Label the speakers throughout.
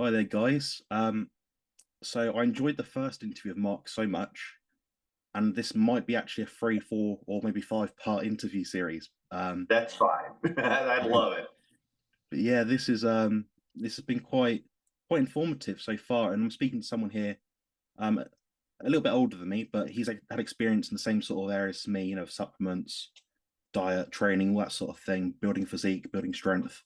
Speaker 1: Hi there, guys. So I enjoyed the first interview of Mark so much, and this might be actually a three, four, or maybe five-part interview series.
Speaker 2: That's fine. I love it.
Speaker 1: But yeah, this has been quite informative so far, and I'm speaking to someone here, a little bit older than me, but he's like, had experience in the same sort of areas as me, supplements, diet, training, all that sort of thing, building physique, building strength.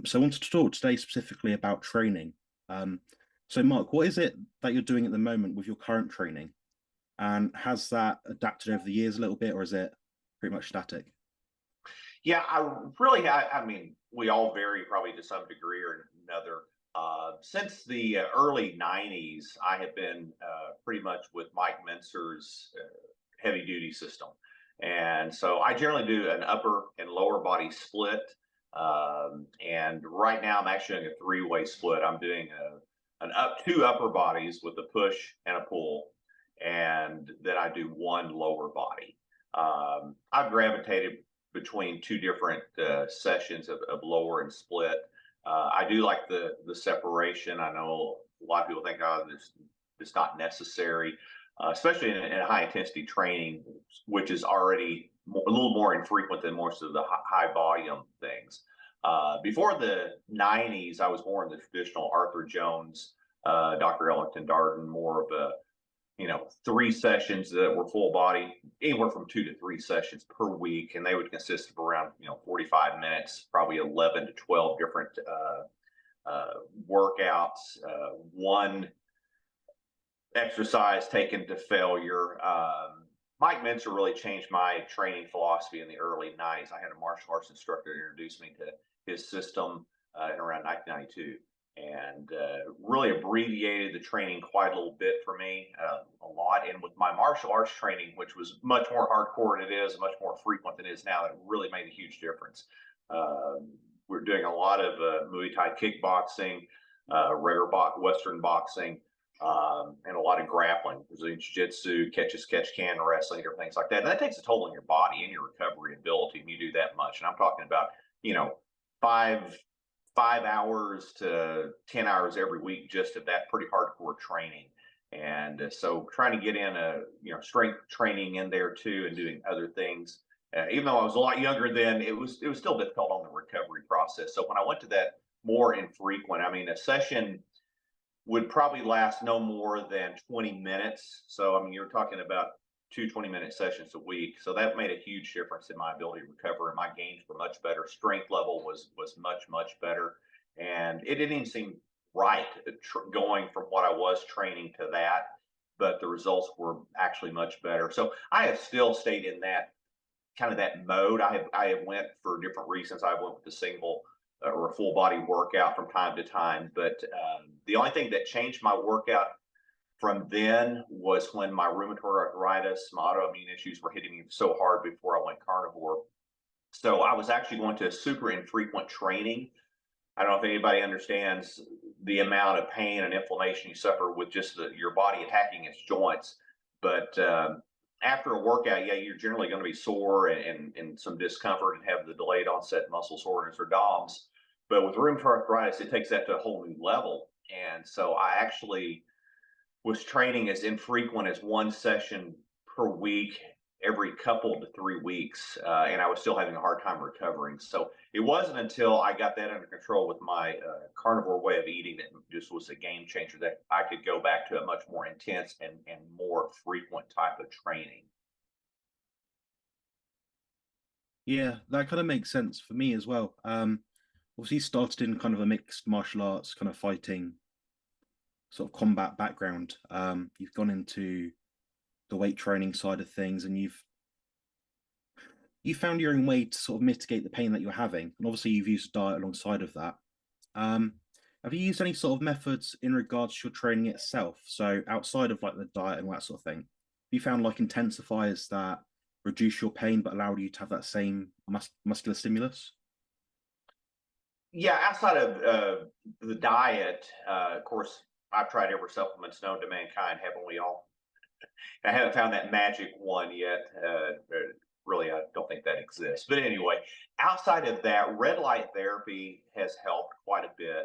Speaker 1: So I wanted to talk today specifically about training. So Mark, what is it that you're doing at the moment with your current training? And has that adapted over the years a little bit, or is it pretty much static?
Speaker 2: Yeah, I mean, we all vary probably to some degree or another. Since the early 90s, I have been pretty much with Mike Mentzer's heavy duty system. And so I generally do an upper and lower body split. And right now I'm actually doing a three-way split. I'm doing two upper bodies with a push and a pull, and then I do one lower body. I've gravitated between two different sessions of lower and split. I do like the separation. I know a lot of people think, oh, this it's not necessary, especially in high intensity training, which is already a little more infrequent than most of the high volume things. Before the 90s, I was more in the traditional Arthur Jones, Dr. Ellington Darden, more of a three sessions that were full body, anywhere from 2 to 3 sessions per week, and they would consist of around 45 minutes, probably 11 to 12 different workouts, one exercise taken to failure. Mike Mentzer really changed my training philosophy in the early 90s. I had a martial arts instructor introduce me to his system in around 1992, and really abbreviated the training quite a little bit for me, a lot. And with my martial arts training, which was much more hardcore than it is, much more frequent than it is now, it really made a huge difference. We're doing a lot of Muay Thai kickboxing, regular Western boxing, and a lot of grappling, Brazilian jiu-jitsu, catch as catch can wrestling, different things like that. And that takes a toll on your body and your recovery ability, and you do that much. And I'm talking about, five 5 hours to 10 hours every week just of that pretty hardcore training. And so trying to get in a strength training in there too, and doing other things. Even though I was a lot younger then, it was still difficult on the recovery process. So when I went to that more infrequent, I mean, a session would probably last no more than 20 minutes. So, I mean, you're talking about 2 20-minute sessions a week. So that made a huge difference in my ability to recover, and my gains were much better. Strength level was much better. And it didn't even seem right going from what I was training to that, but the results were actually much better. So I have still stayed in that kind of that mode. I have went for different reasons. I went with the single or a full body workout from time to time. But the only thing that changed my workout from then was when my rheumatoid arthritis, my autoimmune issues were hitting me so hard before I went carnivore. So I was actually going to super infrequent training. I don't know if anybody understands the amount of pain and inflammation you suffer with just your body attacking its joints. But after a workout, yeah, you're generally going to be sore and some discomfort and have the delayed onset muscle soreness or DOMS. But with rheumatoid arthritis, it takes that to a whole new level. And so I actually was training as infrequent as one session per week every couple to 3 weeks, and I was still having a hard time recovering. So it wasn't until I got that under control with my carnivore way of eating that just was a game changer, that I could go back to a much more intense and more frequent type of training.
Speaker 1: Yeah, that kind of makes sense for me as well. Obviously started in kind of a mixed martial arts, kind of fighting, sort of combat background. You've gone into the weight training side of things, and you found your own way to sort of mitigate the pain that you're having. And obviously, you've used diet alongside of that. Um, have you used any sort of methods in regards to your training itself? So outside of like the diet and that sort of thing, have you found like intensifiers that reduce your pain but allow you to have that same muscular stimulus?
Speaker 2: Yeah, outside of the diet, of course, I've tried every supplement known to mankind, haven't we all? I haven't found that magic one yet. Really, I don't think that exists. But anyway, outside of that, red light therapy has helped quite a bit.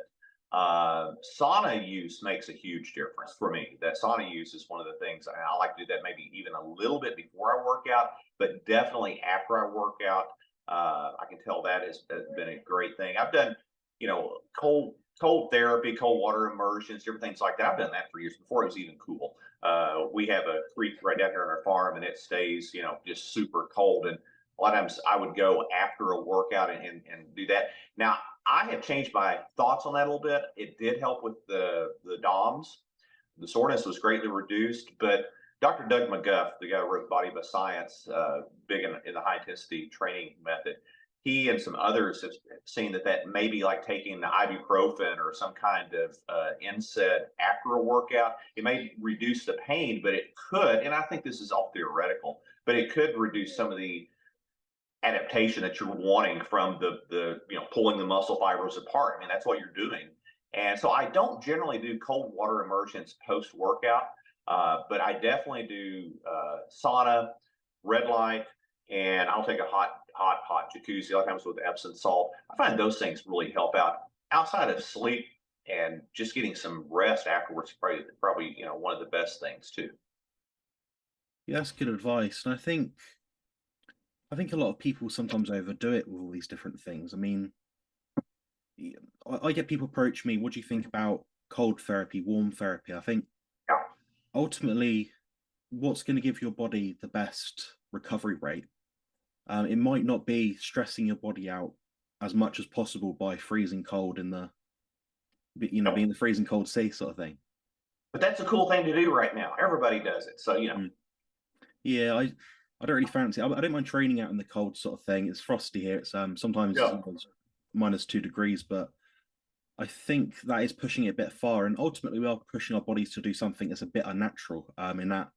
Speaker 2: Sauna use makes a huge difference for me. That sauna use is one of the things, and I like to do that maybe even a little bit before I work out, but definitely after I work out. I can tell that has been a great thing. I've done, cold therapy, cold water immersions, different things like that. I've done that for years before it was even cool. We have a creek right down here on our farm, and it stays, just super cold. And a lot of times I would go after a workout and do that. Now, I have changed my thoughts on that a little bit. It did help with the DOMS. The soreness was greatly reduced, but Dr. Doug McGuff, the guy who wrote Body by Science, big in the high intensity training method, he and some others have seen that may be like taking the ibuprofen or some kind of NSAID after a workout. It may reduce the pain, but it could, and I think this is all theoretical, but it could reduce some of the adaptation that you're wanting from the pulling the muscle fibers apart. I mean, that's what you're doing. And so I don't generally do cold water immersions post workout, but I definitely do sauna, red light, and I'll take a hot jacuzzi, a lot of times with Epsom salt. I find those things really help out outside of sleep, and just getting some rest afterwards. Probably one of the best things too.
Speaker 1: Yeah, that's good advice. And I think a lot of people sometimes overdo it with all these different things. I mean, I get people approach me, what do you think about cold therapy, warm therapy? I think
Speaker 2: Yeah.
Speaker 1: ultimately what's going to give your body the best recovery rate, it might not be stressing your body out as much as possible by freezing cold in the,
Speaker 2: Yep.
Speaker 1: being the freezing cold sea sort of thing.
Speaker 2: But that's a cool thing to do right now. Everybody does it. So,
Speaker 1: Mm. Yeah, I don't really fancy. I don't mind training out in the cold sort of thing. It's frosty here. It's sometimes
Speaker 2: yeah.
Speaker 1: it's -2 degrees, but I think that is pushing it a bit far. And ultimately, we are pushing our bodies to do something that's a bit unnatural. In that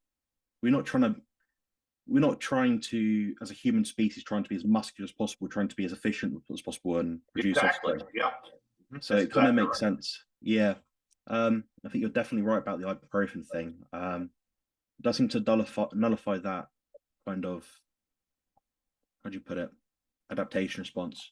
Speaker 1: we're not trying to as a human species, trying to be as muscular as possible, trying to be as efficient as possible and produce
Speaker 2: Exactly.
Speaker 1: offspring.
Speaker 2: Yeah.
Speaker 1: So
Speaker 2: That's
Speaker 1: it kind of
Speaker 2: exactly
Speaker 1: makes
Speaker 2: right.
Speaker 1: sense. Yeah. I think you're definitely right about the ibuprofen thing. It does seem to nullify that kind of, how do you put it, adaptation response.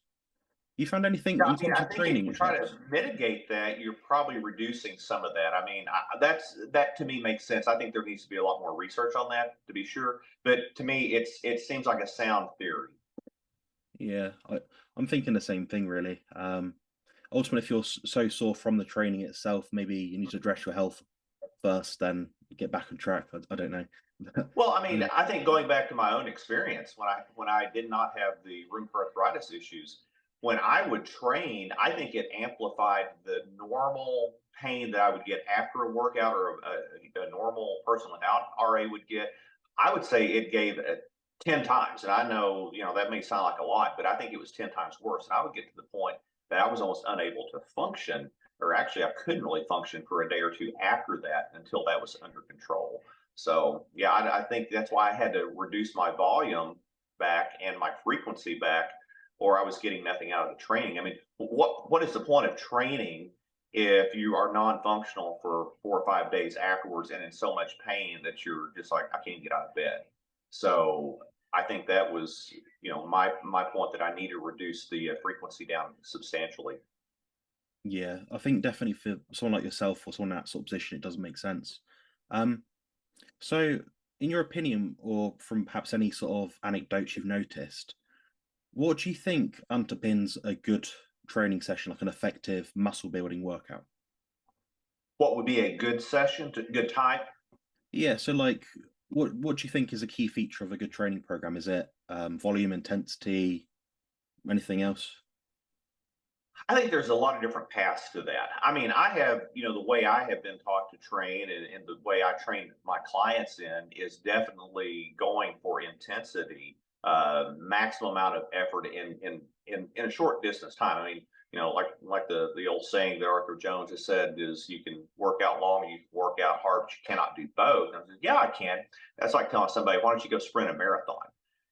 Speaker 1: You found anything
Speaker 2: Yeah,
Speaker 1: in
Speaker 2: I mean,
Speaker 1: terms
Speaker 2: I
Speaker 1: of
Speaker 2: think if
Speaker 1: training
Speaker 2: you
Speaker 1: which
Speaker 2: try to
Speaker 1: helps?
Speaker 2: mitigate that, you're probably reducing some of that. I mean, that to me makes sense. I think there needs to be a lot more research on that to be sure. But to me, it seems like a sound theory.
Speaker 1: Yeah, I'm thinking the same thing really. Ultimately, if you're so sore from the training itself, maybe you need to address your health first, then get back on track. I don't know.
Speaker 2: Well, I mean,
Speaker 1: uh,
Speaker 2: I think going back to my own experience when I did not have the rheumatoid arthritis issues, when I would train, I think it amplified the normal pain that I would get after a workout or a normal person without RA would get. I would say it gave it 10 times. And I know, that may sound like a lot, but I think it was 10 times worse. And I would get to the point that I was almost unable to function, or actually I couldn't really function for a day or two after that until that was under control. So yeah, I think that's why I had to reduce my volume back and my frequency back, or I was getting nothing out of the training. I mean, what is the point of training if you are non-functional for 4 or 5 days afterwards and in so much pain that you're just like, I can't get out of bed. So I think that was, my point that I need to reduce the frequency down substantially.
Speaker 1: yeah, I think definitely for someone like yourself or someone in that sort of position, it doesn't make sense. Um, so, in your opinion, or from perhaps any sort of anecdotes you've noticed, what do you think underpins a good training session, like an effective muscle building workout?
Speaker 2: What would be a good session, good time?
Speaker 1: Yeah, so like, what do you think is a key feature of a good training program? Is it volume, intensity, anything else?
Speaker 2: I think there's a lot of different paths to that. I mean, I have, the way I have been taught to train and the way I train my clients in is definitely going for intensity, maximum amount of effort in a short distance time. I mean, like the old saying that Arthur Jones has said is you can work out long and you can work out hard, but you cannot do both. And I said, yeah, I can. That's like telling somebody, why don't you go sprint a marathon?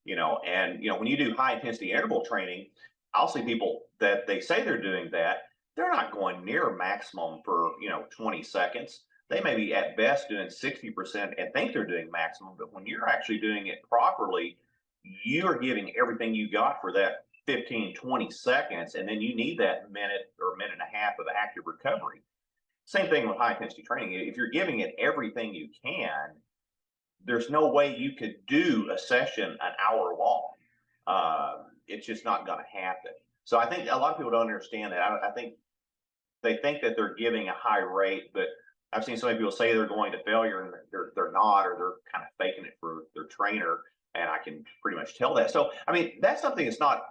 Speaker 2: And when you do high intensity interval training, I'll see people that they say they're doing that. They're not going near maximum for 20 seconds. They may be at best doing 60% and think they're doing maximum, but when you're actually doing it properly, you are giving everything you got for that 15, 20 seconds, and then you need that minute or minute and a half of active recovery. Same thing with high intensity training. If you're giving it everything you can, there's no way you could do a session an hour long. It's just not going to happen. So I think a lot of people don't understand that. I think they think that they're giving a high rate, but I've seen so many people say they're going to failure and they're not, or they're kind of faking it for their trainer. And I can pretty much tell that. So I mean, that's something that's not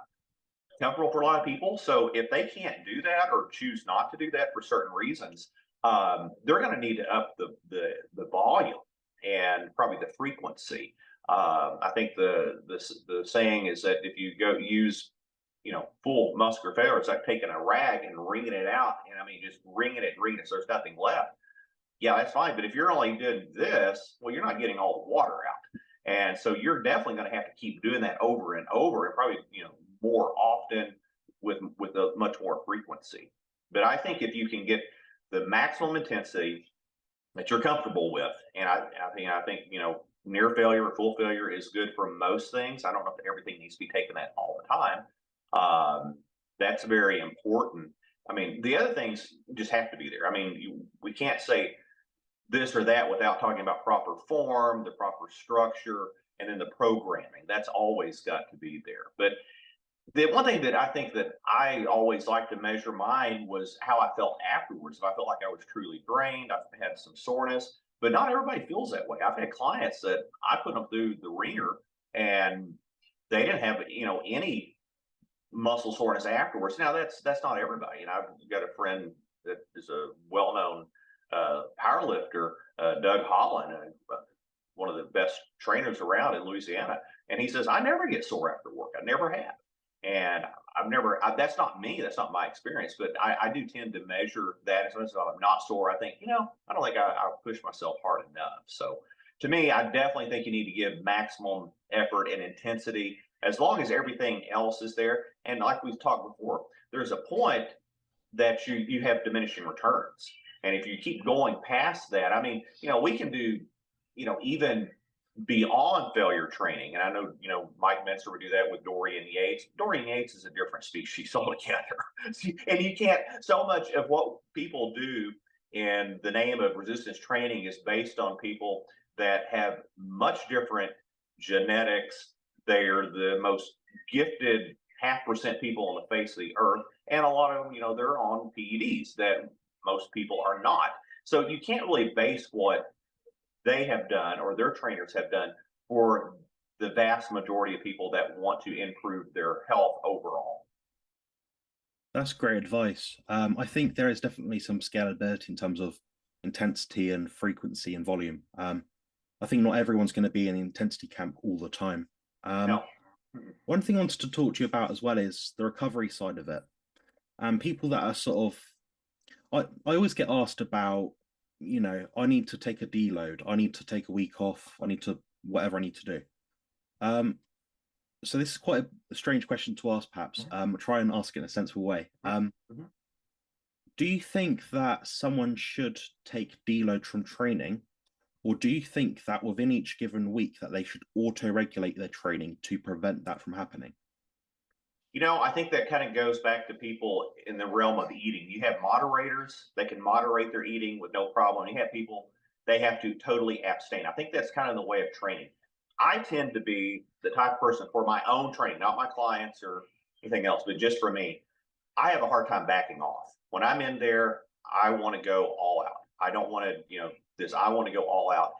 Speaker 2: temporal for a lot of people. So if they can't do that or choose not to do that for certain reasons, they're going to need to up the volume and probably the frequency. I think the saying is that if you go use full muscular failure, it's like taking a rag and wringing it out, and I mean just wringing it, so there's nothing left. Yeah, that's fine. But if you're only doing this, well, you're not getting all the water out. And so you're definitely going to have to keep doing that over and over, and probably more often with a much more frequency. But I think if you can get the maximum intensity that you're comfortable with, and I think near failure or full failure is good for most things. I don't know if everything needs to be taken that all the time. That's very important. I mean, the other things just have to be there. I mean, we can't say this or that without talking about proper form, the proper structure, and then the programming. That's always got to be there. But the one thing that I think that I always like to measure mine was how I felt afterwards. If I felt like I was truly drained, I've had some soreness, but not everybody feels that way. I've had clients that I put them through the ringer and they didn't have any muscle soreness afterwards. Now that's not everybody. And I've got a friend that is a well-known power lifter, Doug Holland, one of the best trainers around in Louisiana. And he says, I never get sore after work. I never have. And that's not me. That's not my experience. But I do tend to measure that. As soon as I'm not sore, I think, I don't think I'll push myself hard enough. So to me, I definitely think you need to give maximum effort and intensity as long as everything else is there. And like we've talked before, there's a point that you have diminishing returns. And if you keep going past that, I mean, we can do, even beyond failure training. And I know, Mike Menser would do that with Dorian Yates. Dorian Yates is a different species altogether. And you can't, so much of what people do in the name of resistance training is based on people that have much different genetics. They're the most gifted 0.5% people on the face of the earth. And a lot of them, they're on PEDs that most people are not. So you can't really base what they have done or their trainers have done for the vast majority of people that want to improve their health overall.
Speaker 1: That's great advice. I think there is definitely some scalability in terms of intensity and frequency and volume. I think not everyone's going to be in the intensity camp all the time.
Speaker 2: No.
Speaker 1: One thing I wanted to talk to you about as well is the recovery side of it. People that are sort of, I always get asked about, I need to take a deload, I need to take a week off, I need to, whatever I need to do. So this is quite a strange question to ask, perhaps. Try and ask it in a sensible way. Do you think that someone should take deload from training, or do you think that within each given week that they should auto-regulate their training to prevent that from happening?
Speaker 2: I think that kind of goes back to people in the realm of eating. You have moderators, they can moderate their eating with no problem. You have people, they have to totally abstain. I think that's kind of the way of training. I tend to be the type of person for my own training, not my clients or anything else, but just for me, I have a hard time backing off. When I'm in there, I want to go all out. I don't want to, I want to go all out.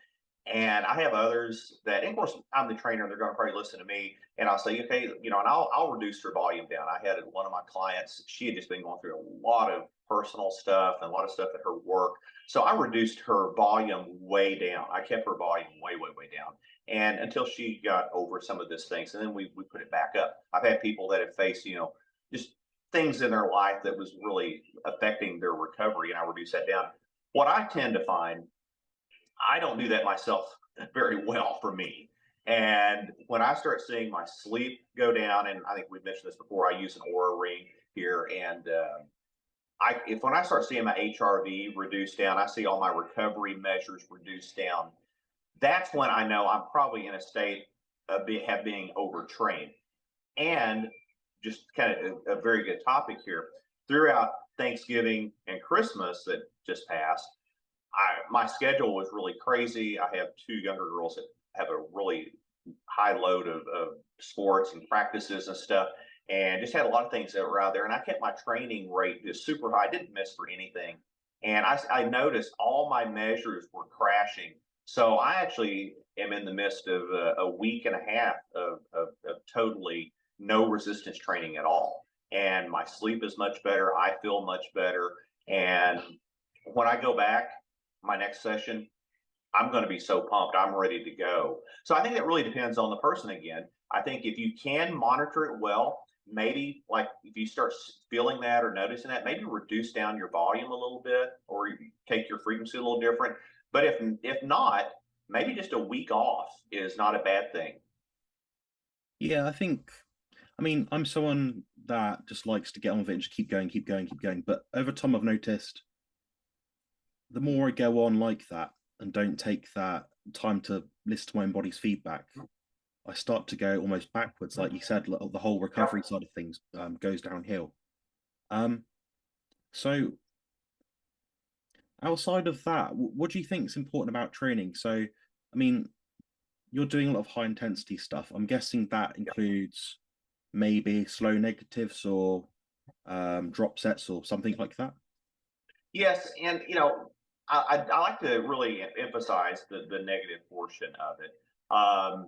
Speaker 2: And I have others that, and of course, I'm the trainer. They're going to probably listen to me, and I'll say, okay, and I'll reduce her volume down. I had one of my clients; she had just been going through a lot of personal stuff and a lot of stuff at her work. So I reduced her volume way down. I kept her volume way, way, way down, and until she got over some of these things, and then we put it back up. I've had people that have faced, just things in their life that was really affecting their recovery, and I reduced that down. What I tend to find, I don't do that myself very well for me. And when I start seeing my sleep go down, and I think we've mentioned this before, I use an Aura ring here, and when I start seeing my HRV reduce down, I see all my recovery measures reduce down. That's when I know I'm probably in a state of being overtrained. And just kind of a very good topic here. Throughout Thanksgiving and Christmas that just passed, my schedule was really crazy. I have two younger girls that have a really high load of sports and practices and stuff, and just had a lot of things that were out there. And I kept my training rate just super high. I didn't miss for anything, and I noticed all my measures were crashing. So I actually am in the midst of a week and a half of totally no resistance training at all. And my sleep is much better. I feel much better. And when I go back, my next session, I'm going to be so pumped. I'm ready to go. So I think that really depends on the person again. I think if you can monitor it well, maybe like if you start feeling that or noticing that, maybe reduce down your volume a little bit or take your frequency a little different. But if not, maybe just a week off is not a bad thing.
Speaker 1: Yeah, I mean, I'm someone that just likes to get on with it and just keep going, keep going, keep going. But over time, I've noticed the more I go on like that and don't take that time to listen to my own body's feedback, I start to go almost backwards. Like you said, the whole recovery
Speaker 2: Yep.
Speaker 1: side of things goes downhill. Um, so outside of that, what do you think is important about training? So, I mean, you're doing a lot of high intensity stuff. I'm guessing that includes maybe slow negatives or drop sets or something like that.
Speaker 2: Yes, and I like to really emphasize the negative portion of it.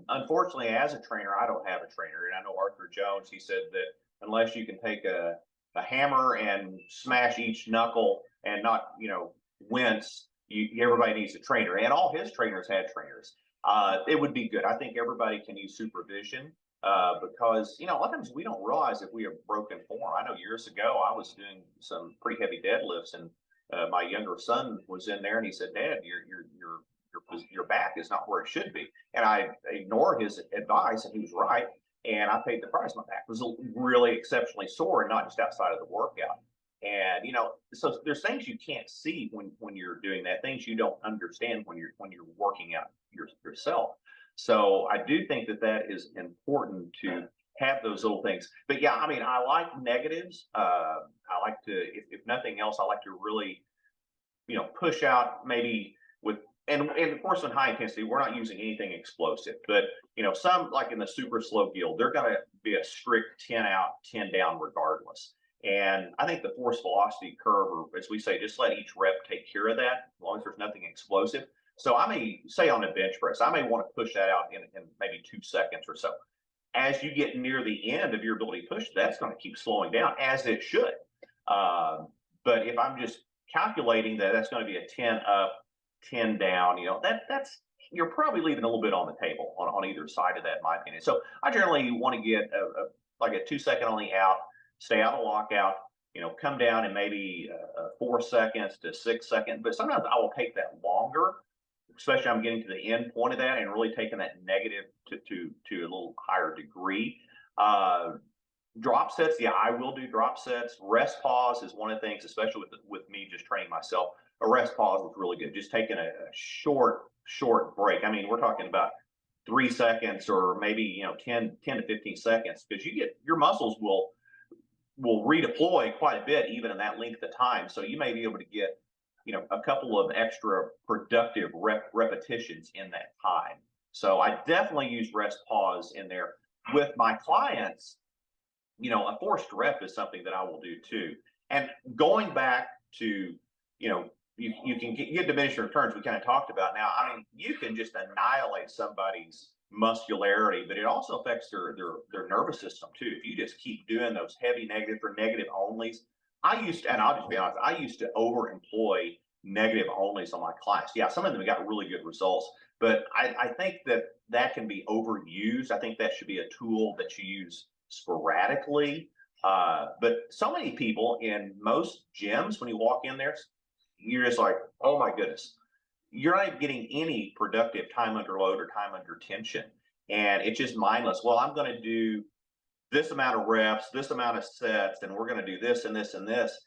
Speaker 2: Unfortunately, as a trainer, I don't have a trainer, and I know Arthur Jones. He said that unless you can take a hammer and smash each knuckle and not wince, everybody needs a trainer. And all his trainers had trainers. It would be good. I think everybody can use supervision because a lot of times we don't realize if we have broken form. I know years ago I was doing some pretty heavy deadlifts and my younger son was in there and he said, "Dad, your back is not where it should be." And I ignored his advice, and he was right. And I paid the price. My back was really exceptionally sore, and not just outside of the workout. And so there's things you can't see when you're doing that, things you don't understand when you're working out yourself. So I do think that that is important to have those little things. But yeah, I mean, I like negatives. I like to, if nothing else, I like to really, push out maybe with, and of course, in high intensity, we're not using anything explosive, but some like in the super slow guild, they're going to be a strict 10 out, 10 down regardless. And I think the force velocity curve, or as we say, just let each rep take care of that, as long as there's nothing explosive. So I may say on a bench press, I may want to push that out in maybe 2 seconds or so. As you get near the end of your ability to push, that's going to keep slowing down as it should. Uh, but if I'm just calculating that that's going to be a 10 up, 10 down, that's you're probably leaving a little bit on the table on either side of that, in my opinion. So I generally want to get like a 2 second on the out, stay out of lockout, come down in maybe 4 seconds to 6 seconds. But sometimes I will take that longer, especially I'm getting to the end point of that and really taking that negative to a little higher degree. Uh, Drop sets, yeah, I will do drop sets. Rest pause is one of the things, especially with me just training myself. A rest pause is really good. Just taking a short break. I mean, we're talking about 3 seconds or maybe 10 to 15 seconds, because your muscles will redeploy quite a bit even in that length of time. So you may be able to get a couple of extra productive repetitions in that time. So I definitely use rest pause in there with my clients. A forced rep is something that I will do too. And going back to, you can get diminishing returns, we kind of talked about. Now, I mean, you can just annihilate somebody's muscularity, but it also affects their nervous system too. If you just keep doing those heavy negative or negative onlys, and I'll just be honest, I used to overemploy negative onlys on my clients. Yeah, some of them got really good results, but I think that can be overused. I think that should be a tool that you use sporadically. But so many people in most gyms, when you walk in there, you're just like, oh my goodness, you're not even getting any productive time under load or time under tension. And it's just mindless. Well, I'm going to do this amount of reps, this amount of sets, and we're going to do this and this and this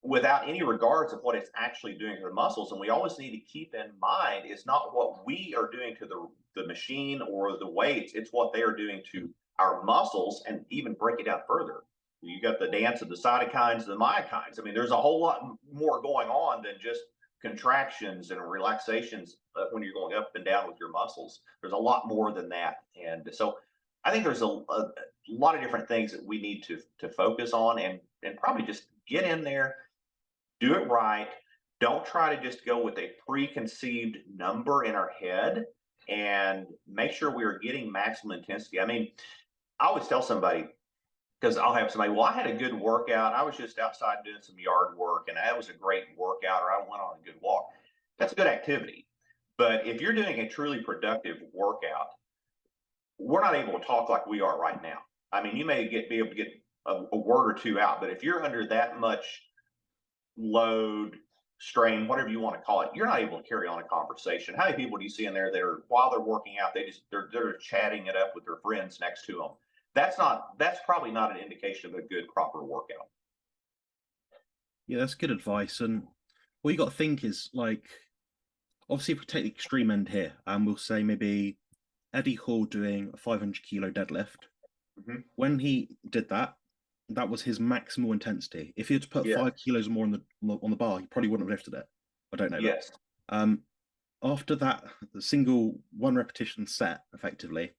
Speaker 2: without any regards of what it's actually doing to the muscles. And we always need to keep in mind it's not what we are doing to the machine or the weights, it's what they are doing to our muscles and even break it down further. You got the dance of the cytokines and the myokines. I mean, there's a whole lot more going on than just contractions and relaxations when you're going up and down with your muscles. There's a lot more than that. And so I think there's a lot of different things that we need to focus on and probably just get in there, do it right. Don't try to just go with a preconceived number in our head and make sure we are getting maximum intensity. I mean, I always tell somebody, because I'll have somebody, well, I had a good workout. I was just outside doing some yard work and that was a great workout, or I went on a good walk. That's a good activity. But if you're doing a truly productive workout, we're not able to talk like we are right now. I mean, you may be able to get a word or two out, but if you're under that much load, strain, whatever you want to call it, you're not able to carry on a conversation. How many people do you see in there that are, while they're working out, they're chatting it up with their friends next to them? That's probably not an indication of a good proper workout.
Speaker 1: Yeah, that's good advice. And what you got to think is like, obviously, if we take the extreme end here, and we'll say maybe Eddie Hall doing a 500-kilo deadlift.
Speaker 2: Mm-hmm.
Speaker 1: When he did that, that was his maximal intensity. If he had to put
Speaker 2: Yeah.
Speaker 1: 5 kilos more on the bar, he probably wouldn't have lifted it. I don't know.
Speaker 2: Yes.
Speaker 1: But, after that, the single one repetition set, effectively,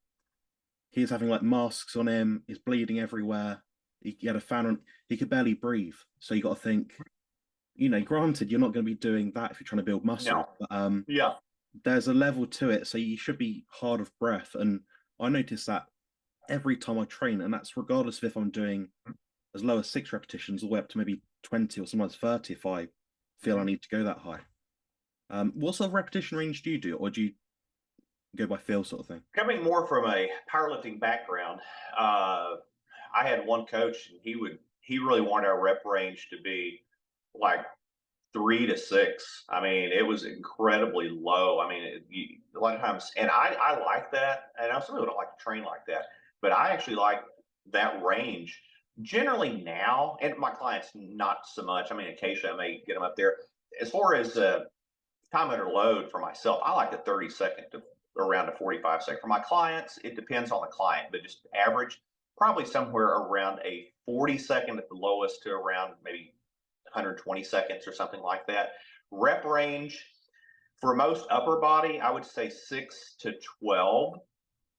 Speaker 1: he's having like masks on him. He's bleeding everywhere. He had a fan on. He could barely breathe. So you got to think. Granted, you're not going to be doing that if you're trying to build muscle.
Speaker 2: No.
Speaker 1: But
Speaker 2: Yeah.
Speaker 1: there's a level to it, so you should be hard of breath. And I notice that every time I train, and that's regardless of if I'm doing as low as 6 repetitions all the way up to maybe 20 or sometimes 30 if I feel I need to go that high. What sort of repetition range do you do, or do you go by feel sort of thing?
Speaker 2: Coming more from a powerlifting background, I had one coach, and he really wanted our rep range to be like 3 to 6. I mean, it was incredibly low. I mean, a lot of times, and I like that. And I some people don't like to train like that, but I actually like that range. Generally now, and my clients not so much. I mean, occasionally I may get them up there. As far as time under load for myself, I like a 30-second to around a 45-second. For my clients, it depends on the client, but just average, probably somewhere around a 40-second at the lowest to around maybe 120 seconds or something like that. Rep range for most upper body, I would say 6 to 12.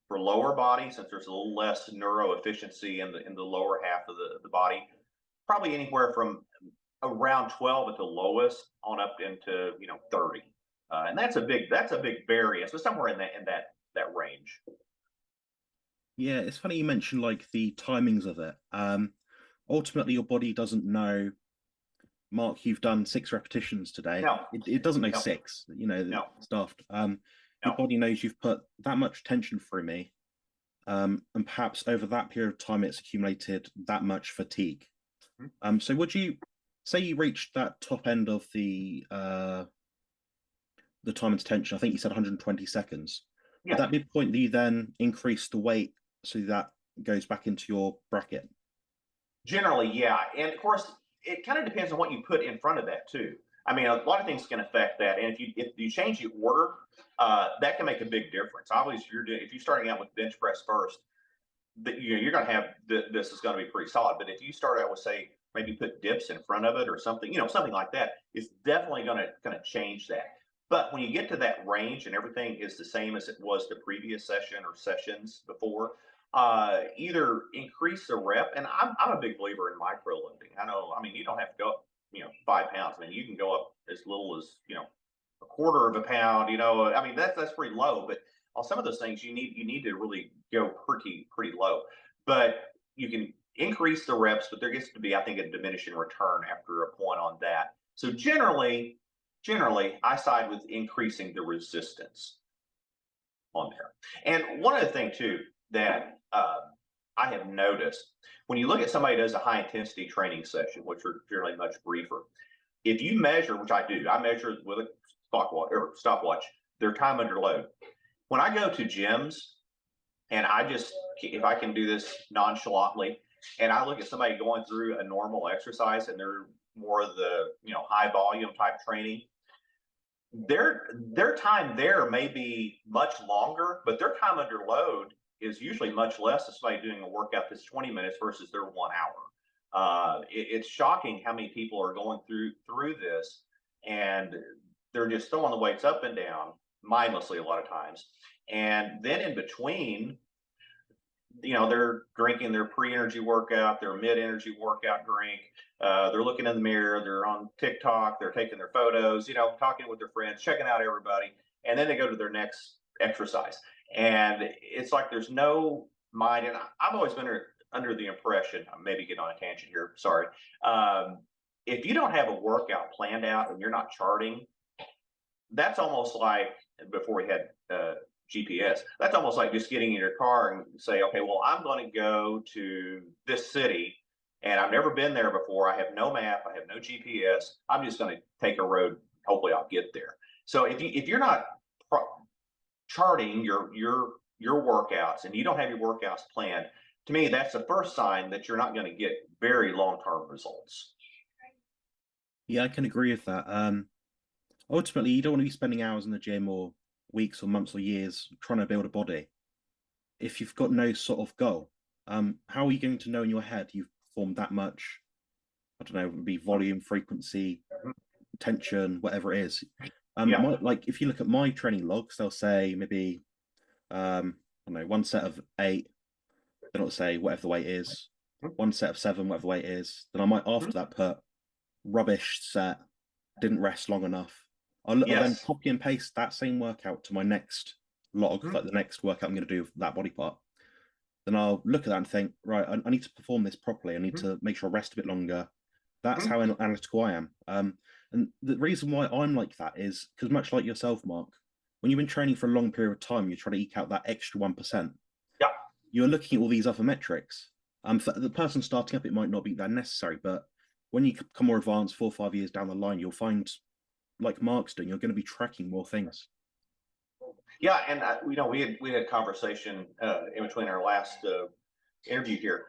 Speaker 2: For lower body, since there's a little less neuro efficiency in the lower half of the body, probably anywhere from around 12 at the lowest on up into 30. And that's a big variance, but somewhere in that range.
Speaker 1: Yeah, it's funny you mentioned like the timings of it. Ultimately, your body doesn't know, Mark, you've done 6 repetitions today.
Speaker 2: No.
Speaker 1: It doesn't know
Speaker 2: No.
Speaker 1: 6.
Speaker 2: No.
Speaker 1: It's daft.
Speaker 2: No.
Speaker 1: Your body knows you've put that much tension through me, and perhaps over that period of time, it's accumulated that much fatigue. So would you say you reached that top end of the time and tension? I think you said 120 seconds.
Speaker 2: Yeah.
Speaker 1: Would that be the point that you then increase the weight so that goes back into your bracket?
Speaker 2: Generally, yeah. And of course, it kind of depends on what you put in front of that too. I mean, a lot of things can affect that. And if you change the order, that can make a big difference. Obviously, if you're starting out with bench press first, you're going to have this is going to be pretty solid. But if you start out with, say, maybe put dips in front of it or something, something like that, it's definitely going to change that. But when you get to that range and everything is the same as it was the previous session or sessions before, either increase the rep. And I'm a big believer in micro loading. I mean, you don't have to go up, 5 pounds. I mean, you can go up as little as, a quarter of a pound, I mean, that's pretty low, but on some of those things you need to really go pretty low. But you can increase the reps, but there gets to be, I think, a diminishing return after a point on that. So generally, I side with increasing the resistance on there. And one other thing too that I have noticed, when you look at somebody who does a high intensity training session, which are generally much briefer, if you measure, which I do, I measure with a stopwatch their time under load. When I go to gyms, and if I can do this nonchalantly, and I look at somebody going through a normal exercise and they're more of the high volume type training, their time there may be much longer, but their time under load is usually much less than somebody doing a workout that's 20 minutes versus their 1 hour. It's shocking how many people are going through this, and they're just throwing the weights up and down mindlessly a lot of times. And then in between, they're drinking their pre-energy workout, their mid-energy workout drink. They're looking in the mirror. They're on TikTok. They're taking their photos. Talking with their friends, checking out everybody, and then they go to their next exercise. And it's like there's no mind. And I've always been under the impression, I maybe getting on a tangent here. Sorry. If you don't have a workout planned out and you're not charting, that's almost like before we had GPS. That's almost like just getting in your car and say, okay, well, I'm going to go to this city and I've never been there before. I have no map. I have no GPS. I'm just going to take a road. Hopefully I'll get there. So if you're not charting your workouts and you don't have your workouts planned, to me, that's the first sign that you're not going to get very long-term results.
Speaker 1: Yeah, I can agree with that. Ultimately, you don't want to be spending hours in the gym or weeks or months or years trying to build a body if you've got no sort of goal. How are you going to know in your head you've performed that much? I don't know, it would be volume, frequency, tension, whatever it is.
Speaker 2: Yeah.
Speaker 1: Like if you look at my training logs, they'll say maybe I don't know, one set of 8. Then it'll say whatever the weight is. One set of 7, whatever the weight is. Then I might after that put rubbish set, didn't rest long enough. I'll then
Speaker 2: Yes.
Speaker 1: copy and paste that same workout to my next log,
Speaker 2: Mhm.
Speaker 1: like the next workout I'm going to do with that body part. Then I'll look at that and think, right, I need to perform this properly. I need
Speaker 2: Mhm.
Speaker 1: to make sure I rest a bit longer. That's
Speaker 2: Mhm.
Speaker 1: how analytical I am. And the reason why I'm like that is because much like yourself, Mark, when you've been training for a long period of time, you're trying to eke out that extra 1%.
Speaker 2: Yeah.
Speaker 1: You're looking at all these other metrics. For the person starting up, it might not be that necessary, but when you become more advanced, 4 or 5 years down the line, you'll find, like Mark's doing, you're going to be tracking more things.
Speaker 2: Yeah, and we had a conversation in between our last interview here.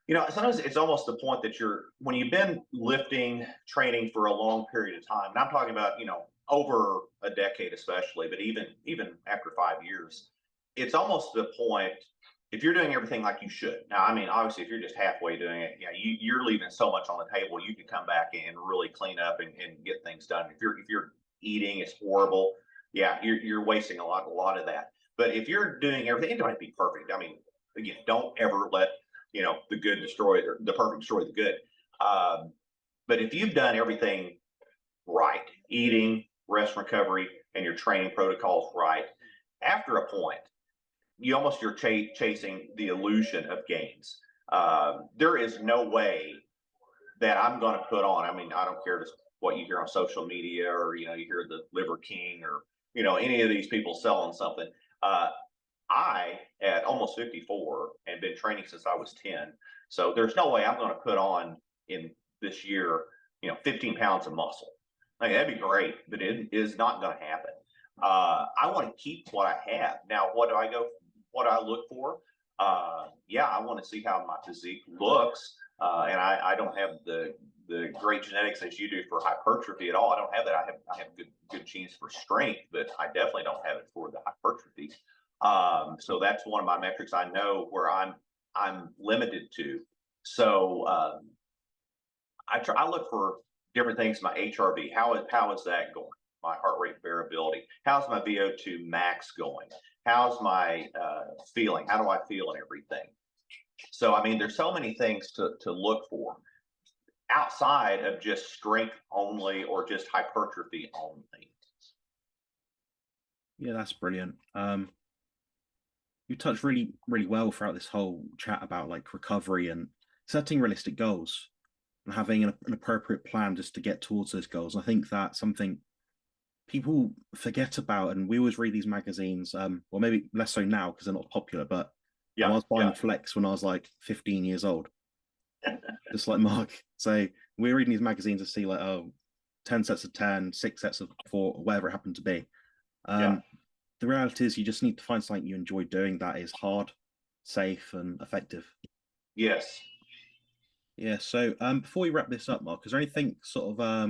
Speaker 2: Sometimes it's almost the point that when you've been lifting, training for a long period of time, and I'm talking about over a decade, especially, but even after 5 years, it's almost the point if you're doing everything like you should. Now, I mean, obviously, if you're just halfway doing it, yeah, you're leaving so much on the table. You can come back and really clean up and get things done. If you're eating, it's horrible. Yeah, you're wasting a lot of that. But if you're doing everything, it don't have to be perfect. I mean, again, don't ever let the good destroy or the perfect destroy the good. Um, but if you've done everything right, eating, rest, recovery, and your training protocols right, after a point, you're chasing the illusion of gains. There is no way that I'm going to put on. I mean, I don't care just what you hear on social media or you hear the Liver King or any of these people selling something. Uh, I, at almost 54 and been training since I was 10, so there's no way I'm going to put on in this year, 15 pounds of muscle. I mean, that'd be great, but it is not going to happen. I want to keep what I have. Now, what I look for? Yeah, I want to see how my physique looks. And I don't have the great genetics as you do for hypertrophy at all. I don't have that. I have good genes for strength, but I definitely don't have it for the hypertrophy. So that's one of my metrics I know where I'm limited to. So I look for different things. My HRV, how is that going? My heart rate variability. How's my VO2 max going? How's my feeling? How do I feel and everything? So I mean, there's so many things to look for outside of just strength only or just hypertrophy only.
Speaker 1: Yeah, that's brilliant. You touched really, really well throughout this whole chat about like recovery and setting realistic goals and having an appropriate plan just to get towards those goals. I think that's something people forget about, and we always read these magazines. Well, maybe less so now because they're not popular, but I
Speaker 2: Yeah,
Speaker 1: was buying
Speaker 2: yeah,
Speaker 1: Flex when I was like 15 years old, just like Mark. So we're reading these magazines to see like, oh, 10 sets of 10, 6 sets of 4, whatever it happened to be.
Speaker 2: yeah.
Speaker 1: Um, the reality is you just need to find something you enjoy doing that is hard, safe, and effective.
Speaker 2: Yes.
Speaker 1: Yeah. So before we wrap this up, Mark, is there anything sort of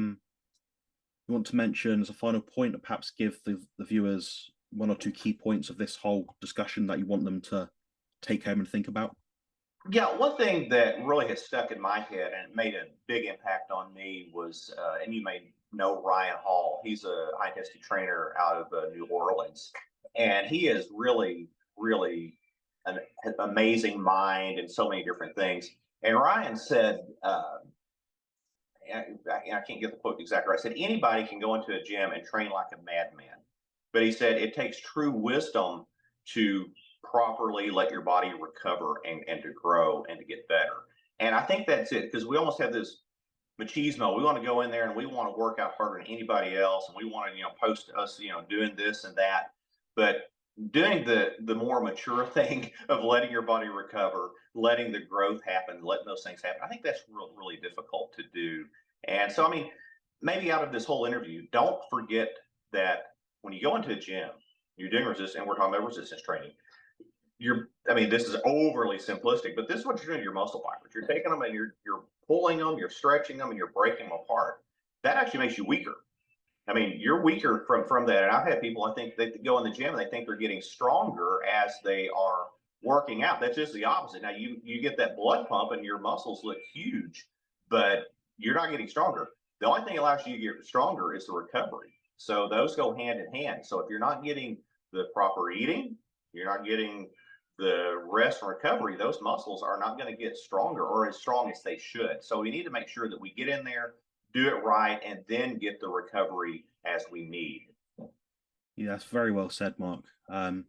Speaker 1: you want to mention as a final point, or perhaps give the viewers one or two key points of this whole discussion that you want them to take home and think about?
Speaker 2: Yeah, one thing that really has stuck in my head and made a big impact on me was, and you may know Ryan Hall. He's a high intensity trainer out of New Orleans, and he is really, really an amazing mind and so many different things. And Ryan said, I can't get the quote exactly right. I said anybody can go into a gym and train like a madman, but he said it takes true wisdom to properly let your body recover and to grow and to get better. And I think that's it because we almost have this machismo. We want to go in there and we want to work out harder than anybody else, and we want to post us doing this and that. But doing the more mature thing of letting your body recover, letting the growth happen, letting those things happen, I think that's really difficult to do. And so, I mean, maybe out of this whole interview, don't forget that when you go into a gym, you're doing resistance, and we're talking about resistance training. I mean, this is overly simplistic, but this is what you're doing to your muscle fibers. You're taking them and you're pulling them, you're stretching them, and you're breaking them apart. That actually makes you weaker. I mean, you're weaker from that. And I've had people, I think, they go in the gym and they think they're getting stronger as they are working out. That's just the opposite. Now you get that blood pump and your muscles look huge, but you're not getting stronger. The only thing that allows you to get stronger is the recovery. So those go hand in hand. So if you're not getting the proper eating, you're not getting the rest and recovery, those muscles are not going to get stronger or as strong as they should. So we need to make sure that we get in there, do it right, and then get the recovery as we need.
Speaker 1: Yeah, that's very well said, Mark. I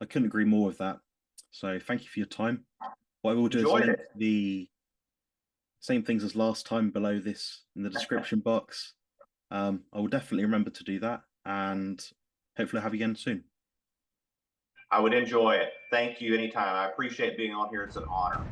Speaker 1: couldn't agree more with that. So thank you for your time. What I will do is
Speaker 2: Enjoyed
Speaker 1: link
Speaker 2: it.
Speaker 1: the same things as last time below this in the description box. I will definitely remember to do that, and hopefully I'll have you again soon.
Speaker 2: I would enjoy it. Thank you anytime. I appreciate being on here. It's an honor.